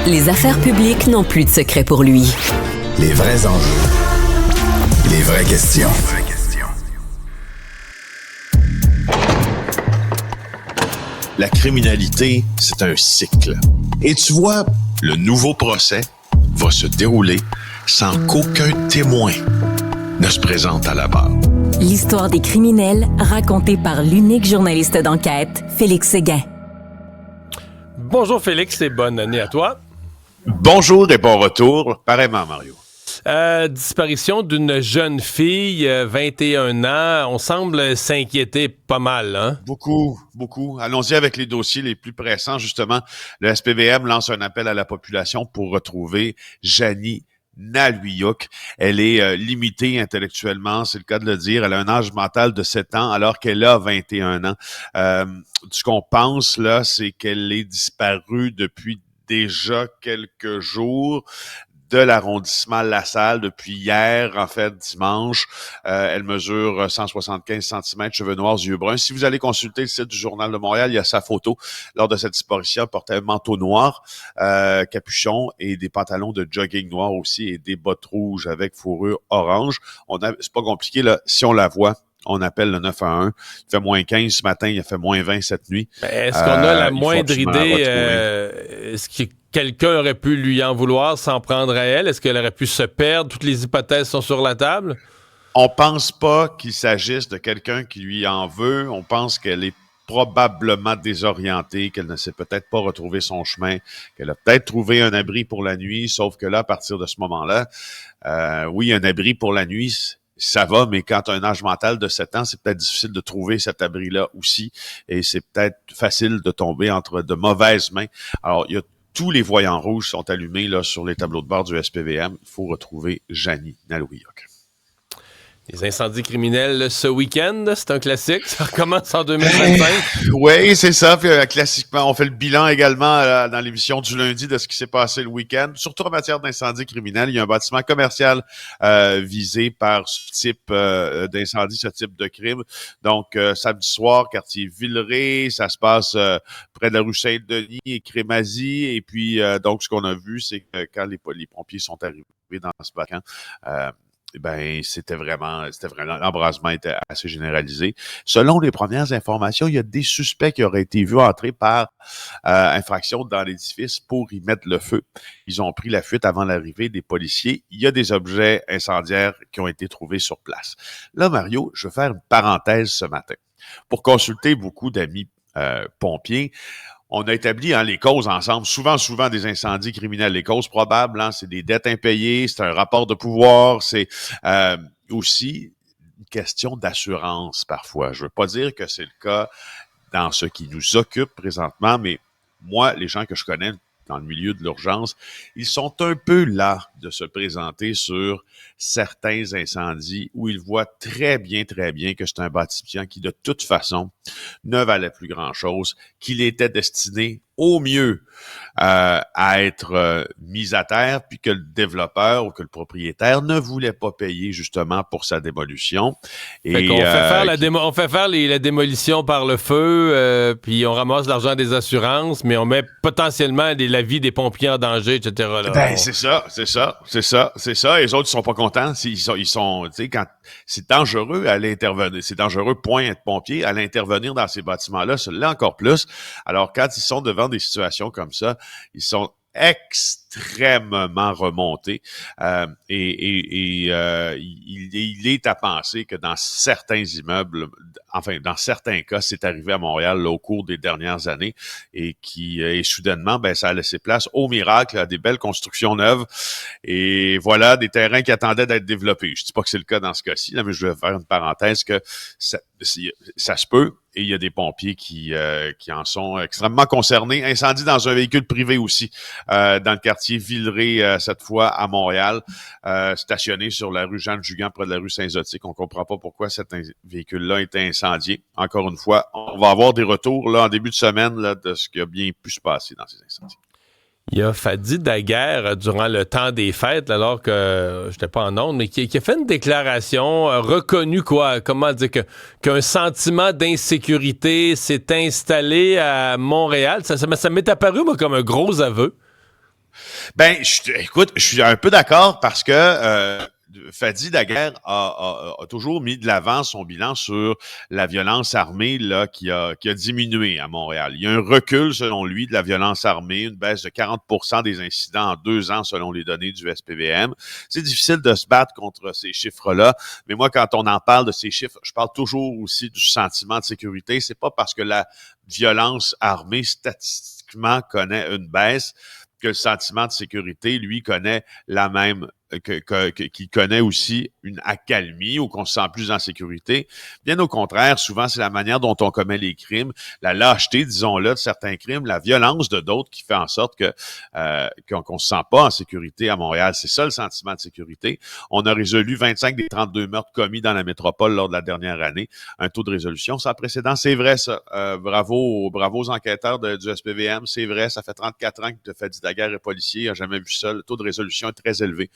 Les affaires publiques n'ont plus de secret pour lui. Les vrais enjeux. Les vraies questions. La criminalité, c'est un cycle. Et tu vois, le nouveau procès va se dérouler sans qu'aucun témoin ne se présente à la barre. L'histoire des criminels racontée par l'unique journaliste d'enquête, Félix Séguin. Bonjour Félix et bonne année à toi. Bonjour et bon retour. Pareillement, Mario. Disparition d'une jeune fille, 21 ans. On semble s'inquiéter pas mal, hein? Beaucoup. Allons-y avec les dossiers les plus pressants, justement. Le SPVM lance un appel à la population pour retrouver Janie Naluyoc. Elle est limitée intellectuellement, c'est le cas de le dire. Elle a un âge mental de 7 ans alors qu'elle a 21 ans. Ce qu'on pense, là, c'est qu'elle est disparue depuis déjà quelques jours de l'arrondissement LaSalle depuis hier, en fait, dimanche. Elle mesure 175 cm, cheveux noirs, yeux bruns. Si vous allez consulter le site du Journal de Montréal, il y a sa photo. Lors de cette disparition, elle portait un manteau noir, capuchon et des pantalons de jogging noirs aussi et des bottes rouges avec fourrure orange. C'est pas compliqué, là. Si on la voit, on appelle le 911. Il fait moins 15 ce matin, il a fait moins 20 cette nuit. Est-ce qu'on a la moindre idée? Est-ce que quelqu'un aurait pu lui en vouloir, s'en prendre à elle? Est-ce qu'elle aurait pu se perdre? Toutes les hypothèses sont sur la table? On pense pas qu'il s'agisse de quelqu'un qui lui en veut. On pense qu'elle est probablement désorientée, qu'elle ne sait peut-être pas retrouver son chemin, qu'elle a peut-être trouvé un abri pour la nuit, sauf que là, à partir de ce moment-là, oui, un abri pour la nuit, ça va, mais quand tu as un âge mental de 7 ans, c'est peut-être difficile de trouver cet abri-là aussi, et c'est peut-être facile de tomber entre de mauvaises mains. Alors, il y a tous les voyants rouges sont allumés là sur les tableaux de bord du SPVM. Il faut retrouver Janie Naluyoc. Les incendies criminels ce week-end, c'est un classique. Ça recommence en 2025. Oui, c'est ça. Puis, classiquement, on fait le bilan également dans l'émission du lundi de ce qui s'est passé le week-end. Surtout en matière d'incendie criminel, il y a un bâtiment commercial visé par ce type d'incendie, ce type de crime. Donc, samedi soir, quartier Villeray, ça se passe près de la rue Saint-Denis et Crémazie. Et puis, donc, ce qu'on a vu, c'est que quand les pompiers sont arrivés dans ce bâtiment, c'était vraiment, l'embrasement était assez généralisé. Selon les premières informations, il y a des suspects qui auraient été vus entrer par infraction dans l'édifice pour y mettre le feu. Ils ont pris la fuite avant l'arrivée des policiers. Il y a des objets incendiaires qui ont été trouvés sur place. Là, Mario, je vais faire une parenthèse ce matin. Pour consulter beaucoup d'amis pompiers, on a établi les causes ensemble, souvent des incendies criminels. Les causes probables, c'est des dettes impayées, c'est un rapport de pouvoir, c'est aussi une question d'assurance parfois. Je ne veux pas dire que c'est le cas dans ce qui nous occupe présentement, mais moi, les gens que je connais dans le milieu de l'urgence, ils sont un peu las de se présenter sur certains incendies où ils voient très bien que c'est un bâtiment qui, de toute façon, ne valait plus grand-chose, qu'il était destiné au mieux à être mis à terre, puis que le développeur ou que le propriétaire ne voulait pas payer justement pour sa démolition. Fait qu'on on fait faire la démolition par le feu, puis on ramasse l'argent des assurances, mais on met potentiellement la vie des pompiers en danger, etc. Là. C'est ça. Et les autres, ils sont pas contents. Ils sont, tu sais, quand c'est dangereux à l'intervenir, c'est dangereux, point, être pompier, à l'intervenir dans ces bâtiments-là, celui-là encore plus. Alors, quand ils sont devant des situations comme ça, ils sont extrêmement remontés. Il est à penser que dans certains immeubles, dans certains cas, c'est arrivé à Montréal là, au cours des dernières années et soudainement, ça a laissé place au miracle, à des belles constructions neuves et voilà, des terrains qui attendaient d'être développés. Je dis pas que c'est le cas dans ce cas-ci, là, mais je vais faire une parenthèse que ça se peut. Et il y a des pompiers qui en sont extrêmement concernés. Incendie dans un véhicule privé aussi, dans le quartier Villeray, cette fois à Montréal, stationné sur la rue Jean-Jugan, près de la rue Saint-Zotique. On comprend pas pourquoi cet véhicule-là était incendié. Encore une fois, on va avoir des retours là en début de semaine là, de ce qui a bien pu se passer dans ces incendies. Il y a Fadi Daguerre, durant le temps des fêtes, alors que j'étais pas en ondes, mais qui a fait une déclaration reconnue, qu'un sentiment d'insécurité s'est installé à Montréal. Ça m'est apparu, moi, comme un gros aveu. Ben, écoute, je suis un peu d'accord parce que Fadi Daguerre a toujours mis de l'avant son bilan sur la violence armée là, qui a diminué à Montréal. Il y a un recul, selon lui, de la violence armée, une baisse de 40% des incidents en 2 ans, selon les données du SPVM. C'est difficile de se battre contre ces chiffres-là, mais moi, quand on en parle de ces chiffres, je parle toujours aussi du sentiment de sécurité. C'est pas parce que la violence armée, statistiquement, connaît une baisse que le sentiment de sécurité, lui, connaît la même, qu'il connaît aussi une accalmie ou qu'on se sent plus en sécurité. Bien au contraire, souvent, c'est la manière dont on commet les crimes, la lâcheté, disons-le, de certains crimes, la violence de d'autres qui fait en sorte qu'on se sent pas en sécurité à Montréal. C'est ça le sentiment de sécurité. On a résolu 25 des 32 meurtres commis dans la métropole lors de la dernière année. Un taux de résolution sans précédent. C'est vrai, ça. Bravo aux enquêteurs du SPVM. C'est vrai, ça fait 34 ans que Fadi Daguerre est policier. Il n'a jamais vu ça. Le taux de résolution est très élevé.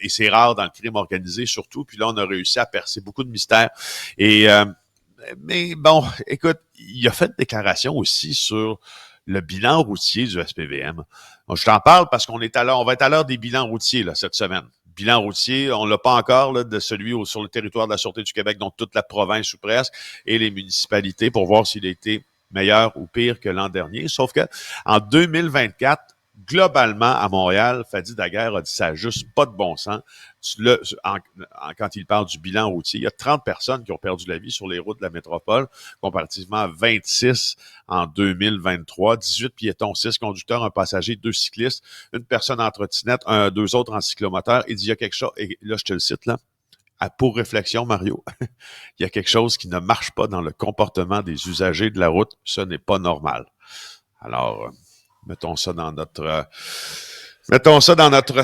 Et c'est rare dans le crime organisé, surtout. Puis là, on a réussi à percer beaucoup de mystères. Mais bon, écoute, il a fait une déclaration aussi sur le bilan routier du SPVM. Je t'en parle parce on va être à l'heure des bilans routiers là, cette semaine. Bilan routier, on l'a pas encore là, de celui sur le territoire de la Sûreté du Québec, dont toute la province ou presque, et les municipalités pour voir s'il a été meilleur ou pire que l'an dernier. Sauf que en 2024, globalement, à Montréal, Fadi Daguerre a dit ça n'a juste pas de bon sens. Quand il parle du bilan routier, il y a 30 personnes qui ont perdu la vie sur les routes de la métropole, comparativement à 26 en 2023. 18 piétons, 6 conducteurs, un passager, 2 cyclistes, une personne en trottinette, 2 autres en cyclomoteur. Il dit il y a quelque chose, et là, je te le cite, là. Pour réflexion, Mario, il y a quelque chose qui ne marche pas dans le comportement des usagers de la route. Ce n'est pas normal. Alors, mettons ça dans notre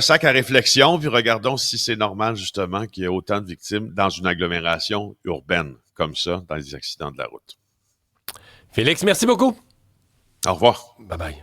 sac à réflexion, puis regardons si c'est normal, justement, qu'il y ait autant de victimes dans une agglomération urbaine, comme ça, dans les accidents de la route. Félix, merci beaucoup. Au revoir. Bye-bye.